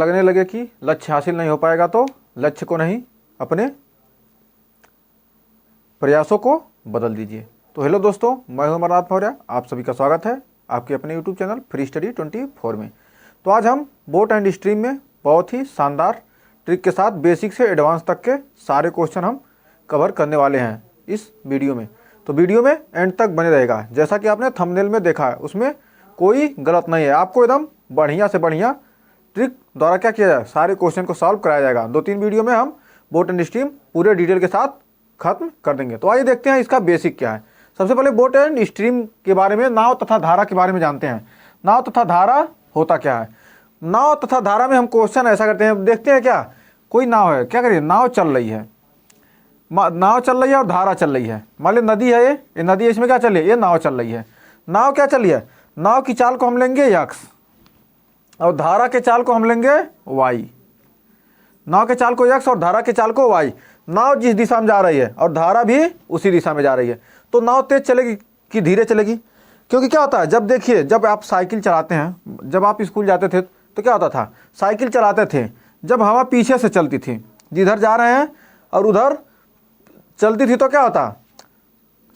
लगने लगे कि लक्ष्य हासिल नहीं हो पाएगा तो लक्ष्य को नहीं, अपने प्रयासों को बदल दीजिए। तो हेलो दोस्तों, मैं हूं अमरनाथ मौर्य, आप सभी का स्वागत है आपके अपने यूट्यूब चैनल फ्री स्टडी 24 में। तो आज हम बोट एंड स्ट्रीम में बहुत ही शानदार ट्रिक के साथ बेसिक से एडवांस तक के सारे क्वेश्चन हम कवर करने वाले हैं इस वीडियो में। तो वीडियो में एंड तक बने रहेगा। जैसा कि आपने थंबनेल में देखा है, उसमें कोई गलत नहीं है। आपको एकदम बढ़िया से बढ़िया ट्रिक द्वारा क्या किया जाए, सारे क्वेश्चन को सॉल्व कराया जाएगा। 2-3 वीडियो में हम बोट एंड स्ट्रीम पूरे डिटेल के साथ खत्म कर देंगे। तो आइए देखते हैं इसका बेसिक क्या है। सबसे पहले बोट एंड स्ट्रीम के बारे में, नाव तथा धारा के बारे में जानते हैं। नाव तथा धारा होता क्या है। नाव तथा धारा में हम क्वेश्चन ऐसा करते हैं, देखते हैं क्या कोई नाव है, क्या करिए, नाव चल रही है, नाव चल रही है और धारा चल रही है। मान ली नदी है, ये नदी है, इसमें क्या चल रही है, ये नाव चल रही है। नाव क्या चल रही है, नाव की चाल को हम लेंगे x और धारा के चाल को हम लेंगे y। नाव के चाल को x और धारा के चाल को y। नाव जिस दिशा में जा रही है और धारा भी उसी दिशा में जा रही है, तो नाव तेज चलेगी कि धीरे चलेगी। क्योंकि क्या होता है, जब देखिए, जब आप साइकिल चलाते हैं, जब आप स्कूल जाते थे तो क्या होता था, साइकिल चलाते थे, जब हवा पीछे से चलती थी, जिधर जा रहे हैं और उधर चलती थी, तो क्या होता,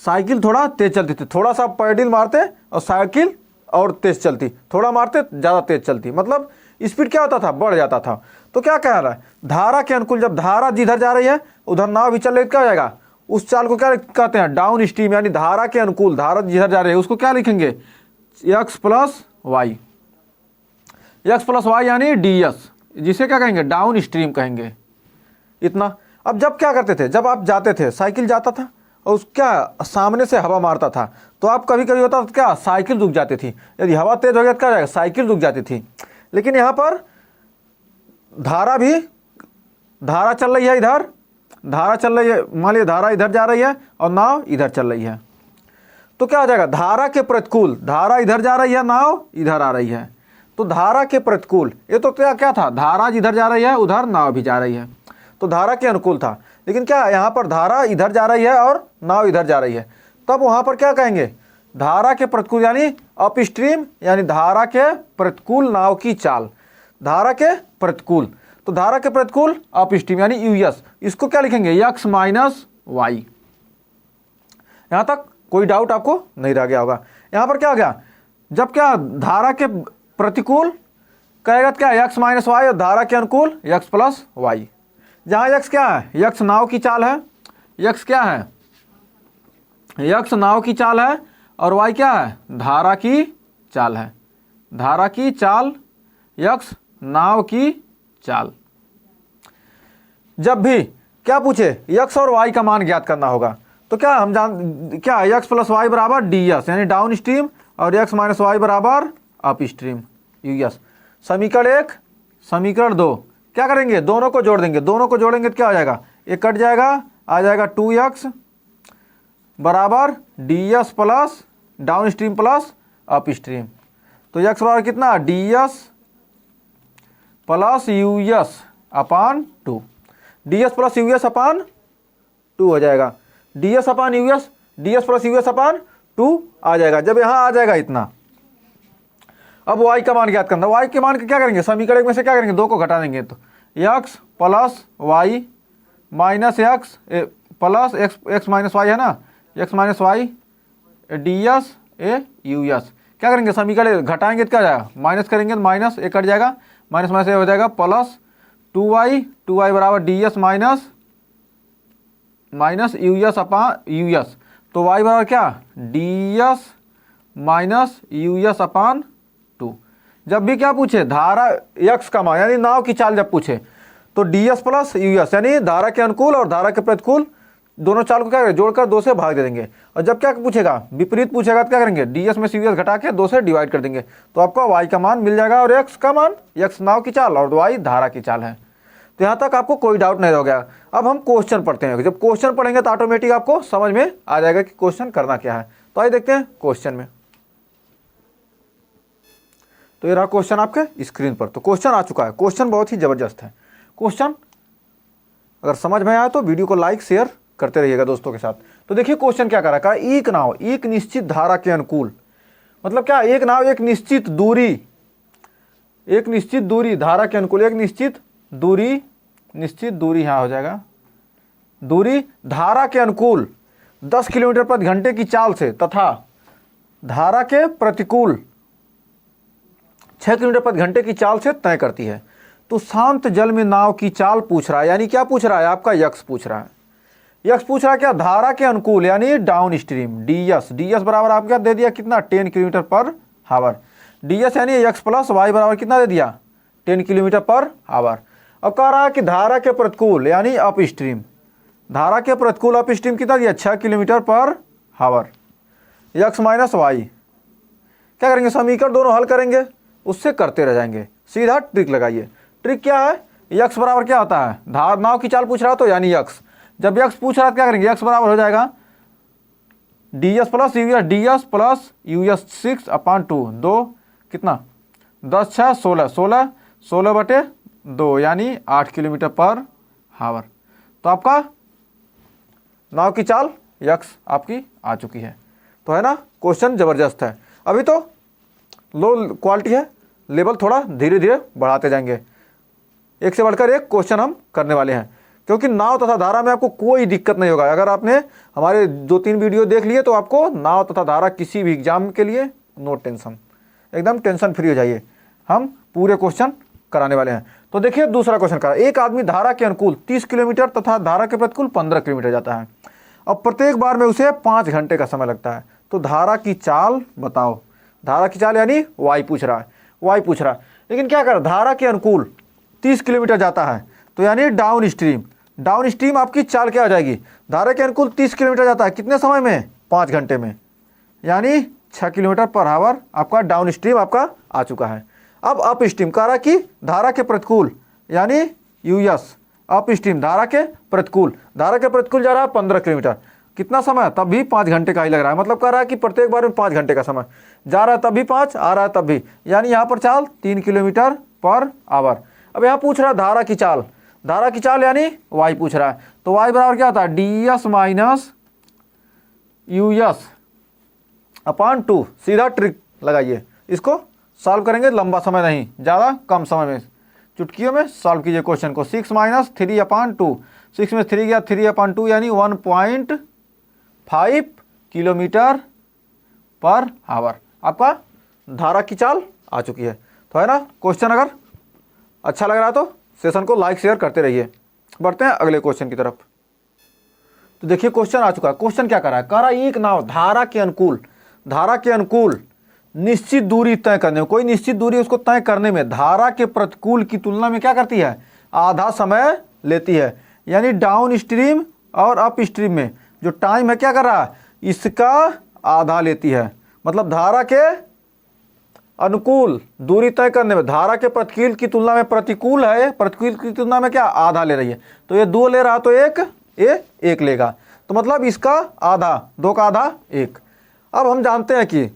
साइकिल थोड़ा तेज चलती थी। थोड़ा सा पैडल मारते और साइकिल और तेज चलती, थोड़ा मारते ज़्यादा तेज चलती, मतलब स्पीड क्या होता था, बढ़ जाता था। तो क्या कह रहा है, धारा के अनुकूल, जब धारा जिधर जा रही है उधर नाव भी चल रही, क्या हो जाएगा, उस चाल को क्या कहते हैं, डाउन स्ट्रीम, यानी धारा के अनुकूल, धारा जिधर जा रही है उसको क्या लिखेंगे, x plus Y. x plus Y यानी ds, जिसे क्या कहेंगे, डाउन स्ट्रीम कहेंगे। इतना। अब जब क्या करते थे, जब आप जाते थे, साइकिल जाता था और उस क्या सामने से हवा मारता था, तो आप कभी कभी होता था क्या, साइकिल रुक जाती थी। यदि हवा तेज हो गया तो क्या हो जाएगा, साइकिल रुक जाती थी। लेकिन यहाँ पर धारा भी, धारा चल रही है इधर, धारा चल रही है, मान लीजिए धारा इधर जा रही है और नाव इधर चल रही है, तो क्या हो जाएगा, धारा के प्रतिकूल, धारा इधर जा रही है, नाव इधर आ रही है, तो धारा के प्रतिकूल। ये तो क्या था, धारा जिधर जा रही है उधर नाव भी जा रही है, तो धारा के अनुकूल था। लेकिन क्या यहाँ पर धारा इधर जा रही है और नाव इधर जा रही है, तब वहाँ पर क्या कहेंगे, धारा के प्रतिकूल यानी अप स्ट्रीम, यानी धारा के प्रतिकूल नाव की चाल, धारा के प्रतिकूल। तो धारा के प्रतिकूल अप स्ट्रीम यानी यूएस, इसको क्या लिखेंगे, x माइनस वाई। यहाँ तक कोई डाउट आपको नहीं रह गया होगा। यहाँ पर क्या हो गया, जब क्या धारा के प्रतिकूल कहेगा तो क्या, x माइनस वाई, और धारा के अनुकूल x प्लस वाई। जहाँ x क्या है, x नाव की चाल है, x क्या है, x नाव की चाल है, और y क्या है, धारा की चाल है। धारा की चाल, x नाव की चाल। जब भी क्या पूछे, x और y का मान ज्ञात करना होगा, तो क्या हम क्या x प्लस वाई बराबर ds यानी डाउन स्ट्रीम, और x माइनस वाई बराबर अप स्ट्रीम यूएस। समीकरण 1, समीकरण 2 क्या करेंगे, दोनों को जोड़ देंगे। दोनों को जोड़ेंगे तो क्या हो जाएगा, एक कट जाएगा, आ जाएगा 2x बराबर ds plus down stream plus up stream. तो x बराबर कितना, ds प्लस यूएस अपान 2, ds प्लस यूएस अपान 2 हो जाएगा, ds अपान यूएस, ds प्लस यूएस अपान 2 आ जाएगा। जब यहाँ आ जाएगा इतना, अब y का मान ज्ञात करना। y के मान क्या करेंगे, समीकरण में से क्या करेंगे, 2 को घटा देंगे, तो x plus Y minus X plus X minus Y है ना, x माइनस वाई ds ए यूएस। क्या करेंगे, समीकरण घटाएंगे तो क्या जाएगा, माइनस करेंगे तो माइनस एक कट जाएगा, माइनस माइनस हो जाएगा प्लस 2y बराबर ds माइनस माइनस यूएस अपान यूएस। तो y बराबर क्या, ds माइनस यूएस अपान 2। जब भी क्या पूछे, धारा x का मान यानी नाव की चाल जब पूछे, तो ds प्लस यूएस यानी धारा के अनुकूल और धारा के प्रतिकूल, दोनों चाल को क्या करेंगे, जोड़कर 2 से भाग दे देंगे। और जब क्या पूछेगा, विपरीत पूछेगा तो क्या करेंगे, ds में से यूएस घटा के 2 से डिवाइड कर देंगे, तो आपको y का मान मिल जाएगा, और x का मान, x नाव की चाल और y धारा की चाल है। तो यहाँ तक आपको कोई डाउट नहीं हो गया। अब हम क्वेश्चन पढ़ते हैं। जब क्वेश्चन पढ़ेंगे तो ऑटोमेटिक आपको समझ में आ जाएगा कि क्वेश्चन करना क्या है। तो आइए देखते हैं क्वेश्चन में। तो ये रहा क्वेश्चन आपके स्क्रीन पर। तो क्वेश्चन आ चुका है। क्वेश्चन बहुत ही जबरदस्त है। क्वेश्चन अगर समझ में आया तो वीडियो को लाइक शेयर करते रहिएगा दोस्तों के साथ। तो देखिए क्वेश्चन क्या कर रहा है, एक नाव एक निश्चित धारा के अनुकूल, मतलब क्या, एक नाव एक निश्चित दूरी एक निश्चित दूरी धारा के अनुकूल, एक निश्चित दूरी यहाँ हो जाएगा, दूरी धारा के अनुकूल 10 किलोमीटर प्रति घंटे की चाल से तथा धारा के प्रतिकूल 6 किलोमीटर प्रति घंटे की चाल से तय करती है। तो शांत जल में नाव की चाल पूछ रहा है, यानी क्या पूछ रहा है, आपका यक्स पूछ रहा है। यक्स पूछ रहा है क्या, धारा के अनुकूल यानी डाउन स्ट्रीम, ds बराबर आप क्या दे दिया, कितना 10 किलोमीटर पर हावर। ds यानी x प्लस वाई बराबर कितना दे दिया, 10 किलोमीटर पर हावर। अब कह रहा है कि धारा के प्रतिकूल यानी अप स्ट्रीम, धारा के प्रतिकूल अप स्ट्रीम कितना दिया, 6 किलोमीटर पर हावर। x माइनस वाई क्या करेंगे, समीकरण दोनों हल करेंगे, उससे करते रह जाएंगे। सीधा ट्रिक लगाइए। ट्रिक क्या है, x बराबर क्या होता है, धार नाव की चाल पूछ रहा तो यानी x, जब x पूछ रहा है क्या करेंगे, x बराबर हो जाएगा ds प्लस यूएस 6/2, 2 कितना 10 6 16, 16 बटे 2 यानी 8 किलोमीटर पर हावर। तो आपका नाव की चाल यक्स आपकी आ चुकी है। तो है ना, क्वेश्चन ज़बरदस्त है। अभी तो लो क्वालिटी है, लेवल थोड़ा धीरे धीरे बढ़ाते जाएंगे, एक से बढ़कर एक क्वेश्चन हम करने वाले हैं, क्योंकि नाव तथा धारा में आपको कोई दिक्कत नहीं होगा। अगर आपने हमारे 2-3 वीडियो देख लिए तो आपको नाव तथा धारा किसी भी एग्जाम के लिए नो टेंशन, एकदम टेंशन फ्री हो जाइए, हम पूरे क्वेश्चन कराने वाले हैं। तो देखिए दूसरा क्वेश्चन करा, एक आदमी धारा के अनुकूल 30 किलोमीटर तथा धारा के प्रतिकूल 15 किलोमीटर जाता है। अब प्रत्येक बार में उसे 5 घंटे का समय लगता है। तो धारा की चाल बताओ, धारा की चाल यानी वाई पूछ रहा है, लेकिन क्या कर, धारा के अनुकूल 30 किलोमीटर जाता है तो यानी डाउन स्ट्रीम आपकी चाल क्या हो जाएगी, धारा के अनुकूल 30 किलोमीटर जाता है कितने समय में, 5 घंटे में, यानी 6 किलोमीटर पर हावर आपका डाउन स्ट्रीम आपका आ चुका है। अब अप स्ट्रीम कह रहा कि धारा के प्रतिकूल यानी यूएस, अप स्ट्रीम धारा के प्रतिकूल जा रहा है 15 किलोमीटर, कितना समय, तब भी 5 घंटे का ही लग रहा है। मतलब कह रहा है कि प्रत्येक बार में 5 घंटे का समय, जा रहा है तब भी 5, आ रहा है तब भी, यानी यहाँ पर चाल 3 किलोमीटर पर आवर। अब यहाँ पूछ रहा है धारा की चाल यानी वाई पूछ रहा है। तो वाई बराबर क्या होता है, ds माइनस यूएस/2। सीधा ट्रिक लगाइए, इसको सॉल्व करेंगे, लंबा समय नहीं, ज़्यादा कम समय में, चुटकियों में सॉल्व कीजिए क्वेश्चन को। 6 माइनस 3/2, 6 में 3 गया, 3/2 यानी 1.5 किलोमीटर पर हावर आपका धारा की चाल आ चुकी है। तो है ना, क्वेश्चन अगर अच्छा लग रहा है तो सेशन को लाइक शेयर करते रहिए। बढ़ते हैं अगले क्वेश्चन की तरफ। तो देखिए क्वेश्चन आ चुका है। क्वेश्चन क्या कर रहा है, कह रहा है एक नाव धारा के अनुकूल निश्चित दूरी तय करने में, कोई निश्चित दूरी उसको तय करने में धारा के प्रतिकूल की तुलना में क्या करती है, आधा समय लेती है। यानी डाउन स्ट्रीम और अप स्ट्रीम में जो टाइम है क्या कर रहा है, इसका आधा लेती है। मतलब धारा के अनुकूल दूरी तय करने में धारा के प्रतिकूल की तुलना में प्रतिकूल की तुलना में क्या आधा ले रही है। तो ये 2 ले रहा तो एक लेगा, तो मतलब इसका आधा, 2 का आधा 1। अब हम जानते हैं कि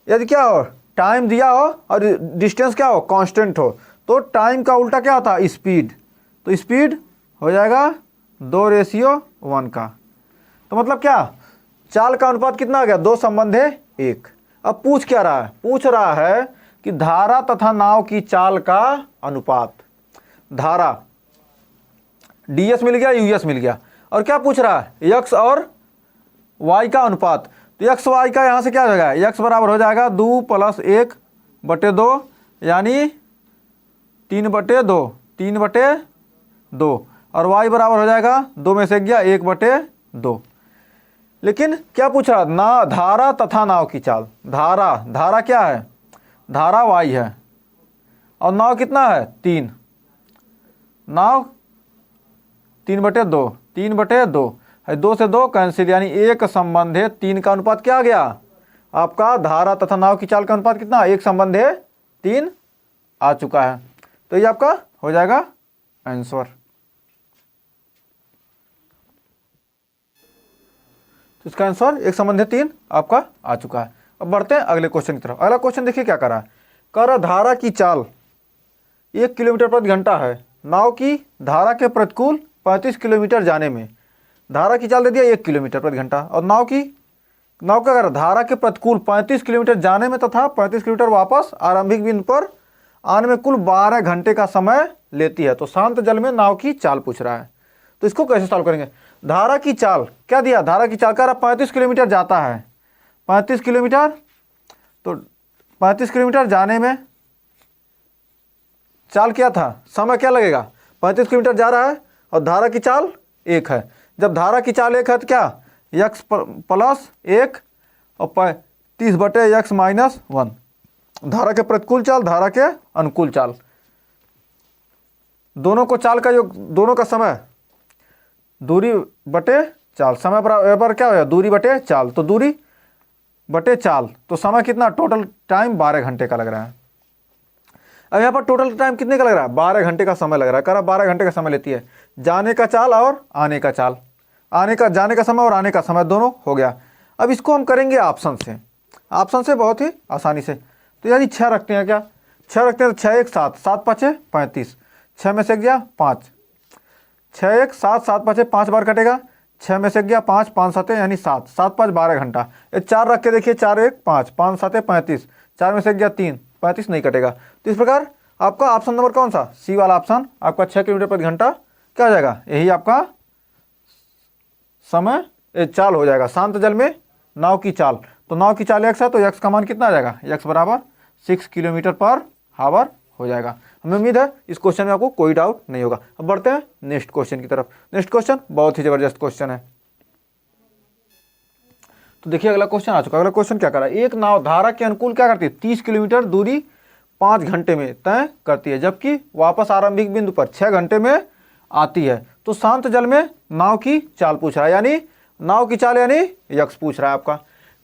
यदि क्या हो, टाइम दिया हो और डिस्टेंस क्या हो, कांस्टेंट हो, तो टाइम का उल्टा क्या होता है, स्पीड। तो स्पीड हो जाएगा 2:1 का। तो मतलब क्या, चाल का अनुपात कितना आ गया, 2:1। अब पूछ रहा है कि धारा तथा नाव की चाल का अनुपात, धारा ds मिल गया, यूएस मिल गया, और क्या पूछ रहा है, x और y का अनुपात। तो x y का यहाँ से क्या हो जाएगा, x बराबर हो जाएगा 2 + 1/2 यानी 3/2, और y बराबर हो जाएगा 2 में से गया 1/2। लेकिन क्या पूछ रहा, ना धारा तथा नाव की चाल, धारा क्या है, धारा y है, और नाव कितना है 3, नाव 3/2 2 से 2 कैंसिल, यानी 1 संबंध है 3 का अनुपात क्या आ गया आपका, धारा तथा नाव की चाल का अनुपात कितना, 1 संबंध है 3 आ चुका है। तो ये आपका हो जाएगा आंसर। तो इसका आंसर 1 संबंध है 3 आपका आ चुका है। अब बढ़ते हैं अगले क्वेश्चन की तरफ। अगला क्वेश्चन देखिए क्या कर रहा है, कह रहा धारा की चाल 1 किलोमीटर प्रति घंटा है, नाव की धारा के प्रतिकूल 35 किलोमीटर जाने में, धारा की चाल दे दिया 1 किलोमीटर प्रति घंटा, और नाव क्या कर रहा, धारा के प्रतिकूल 35 किलोमीटर जाने में तथा 35 किलोमीटर वापस आरंभिक बिंदु पर आने में कुल 12 घंटे का समय लेती है। तो शांत जल में नाव की चाल पूछ रहा है, तो इसको कैसे सॉल्व करेंगे। धारा की चाल क्या दिया, धारा की चाल कह रहा 35 किलोमीटर जाता है, 35 किलोमीटर, तो 35 किलोमीटर जाने में चाल क्या था, समय क्या लगेगा, 35 किलोमीटर जा रहा है और धारा की चाल 1 है। जब धारा की चाल 1 है तो क्या, x प्लस 1 और 30/x माइनस 1, धारा के प्रतिकूल चाल, धारा के अनुकूल चाल, दोनों को चाल का योग, दोनों का समय, दूरी बटे चाल, समय बराबर क्या होगा, दूरी बटे चाल, तो दूरी बटे चाल, तो समय कितना, टोटल टाइम 12 घंटे का लग रहा है। अब यहाँ पर टोटल टाइम कितने का लग रहा है, 12 घंटे का समय लग रहा है। कह रहा 12 घंटे का समय लेती है, जाने का चाल और आने का चाल, जाने का समय और आने का समय दोनों हो गया। अब इसको हम करेंगे ऑप्शन से बहुत ही आसानी से। तो यानी 6 रखते हैं, क्या 6 रखते हैं, तो 6 1 7, 7 5 35, 6 में से गया 5, 6 1 7, 7 5 5 बार कटेगा, 6 में से गया 5, 5 7 यानी 7, 7 5 12 घंटा। ये 4 रख के देखिए, 4 1 5, 5 7 35, 4 में से गया 3, 35 नहीं कटेगा। तो इस प्रकार आपका ऑप्शन नंबर कौन सा, सी वाला ऑप्शन, आपका 6 किलोमीटर प्रति घंटा क्या हो जाएगा, यही आपका समय चाल हो जाएगा। शांत जल में नाव की चाल, तो नाव की चाल x है, तो x का मान कितना आ जाएगा, x बराबर 6 किलोमीटर पर हावर हो जाएगा। हमें उम्मीद है इस क्वेश्चन में आपको कोई डाउट नहीं होगा। अब बढ़ते हैं नेक्स्ट क्वेश्चन की तरफ। नेक्स्ट क्वेश्चन बहुत ही जबरदस्त क्वेश्चन है। तो देखिए अगला क्वेश्चन आ चुका है। अगला क्वेश्चन क्या कर रहा है, एक नाव धारा के अनुकूल क्या करती है, 30 किलोमीटर दूरी 5 घंटे में तय करती है, जबकि वापस आरंभिक बिंदु पर 6 घंटे में आती है। तो शांत जल में नाव की चाल पूछ रहा है, यानी नाव की चाल यानी यक्स पूछ रहा है आपका।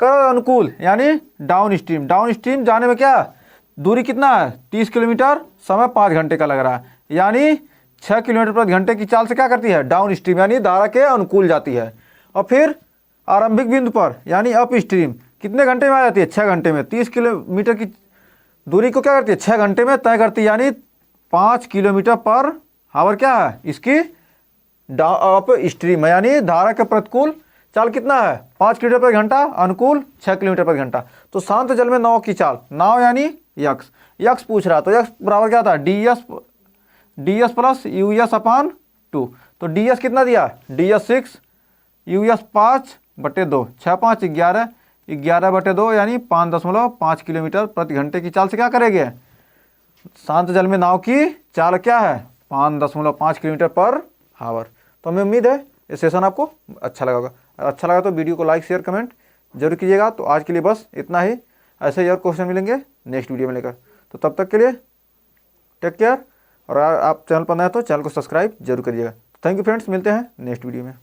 कर अनुकूल यानी डाउन स्ट्रीम जाने में क्या दूरी कितना है, 30 किलोमीटर, समय 5 घंटे का लग रहा है, यानी 6 किलोमीटर प्रति घंटे की चाल से क्या करती है, डाउन स्ट्रीम यानी धारा के अनुकूल जाती है। और फिर आरंभिक बिंदु पर यानी अप स्ट्रीम कितने घंटे में आ जाती है, 6 घंटे में। 30 किलोमीटर की दूरी को क्या करती है, 6 घंटे में तय करती है, यानी 5 किलोमीटर पर हावर क्या है इसकी अप स्ट्रीम है, यानी धारा के प्रतिकूल चाल कितना है, 5 किलोमीटर प्रति घंटा, अनुकूल 6 किलोमीटर प्रति घंटा। तो शांत जल में नाव की चाल, नाव यानी यक्स पूछ रहा है, तो यक्स बराबर क्या था, D S plus U S upon 2। तो डी एस कितना दिया, डी एस 6, यू एस 5/2, 6 5 11, 11/2 यानी 5.5 किलोमीटर प्रति घंटे की चाल से क्या करेंगे, शांत जल में नाव की चाल क्या है, 5.5 किलोमीटर पर हावर। तो हमें उम्मीद है ये सेशन आपको अच्छा लगा होगा। अच्छा लगा तो वीडियो को लाइक शेयर कमेंट जरूर कीजिएगा। तो आज के लिए बस इतना ही, ऐसे ही और क्वेश्चन मिलेंगे नेक्स्ट वीडियो में लेकर। तो तब तक के लिए टेक केयर, और आप चैनल पर नए हैं तो चैनल को सब्सक्राइब जरूर करिएगा। थैंक यू फ्रेंड्स, मिलते हैं नेक्स्ट वीडियो में।